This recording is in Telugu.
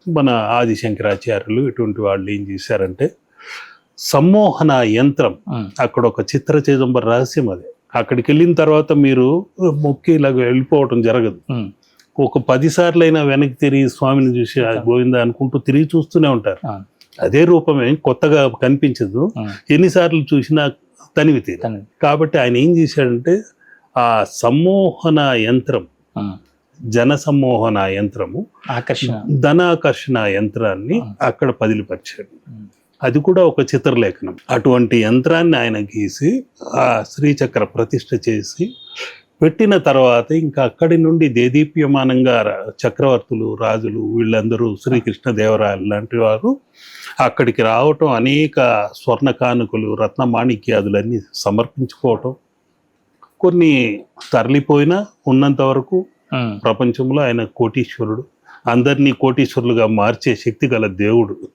మన ఆదిశంకరాచార్యులు ఇటువంటి వాళ్ళు ఏం చేశారంటే సమ్మోహన యంత్రం, అక్కడ ఒక చిత్ర చిదంబర రహస్యం అది. అక్కడికి వెళ్ళిన తర్వాత మీరు మొక్కి ఇలాగ వెళ్ళిపోవటం జరగదు. ఒక 10 సార్లైనా వెనక్కి తిరిగి స్వామిని చూసి గోవింద అనుకుంటూ తిరిగి చూస్తూనే ఉంటారు. అదే రూపమే, కొత్తగా కనిపించదు. ఎన్నిసార్లు చూసినా తనివి తీరు. కాబట్టి ఆయన ఏం చేశాడంటే ఆ సమ్మోహన యంత్రం, జన సమ్మోహన యంత్రము, ధనాకర్షణ యంత్రాన్ని అక్కడ పదిలిపరిచాడు. అది కూడా ఒక చిత్రలేఖనం. అటువంటి యంత్రాన్ని ఆయన గీసి ఆ శ్రీచక్ర ప్రతిష్ఠ చేసి పెట్టిన తర్వాత ఇంకా అక్కడి నుండి దేదీప్యమానంగా చక్రవర్తులు, రాజులు వీళ్ళందరూ, శ్రీకృష్ణదేవరాయలు లాంటి వారు అక్కడికి రావటం, అనేక స్వర్ణ కానుకలు, రత్న మాణిక్యాదులన్నీ సమర్పించుకోవటం, కొన్ని తరలిపోయినా ఉన్నంత వరకు ప్రపంచంలో ఆయన కోటీశ్వరుడు, అందరినీ కోటీశ్వరులుగా మార్చే శక్తి గల దేవుడు.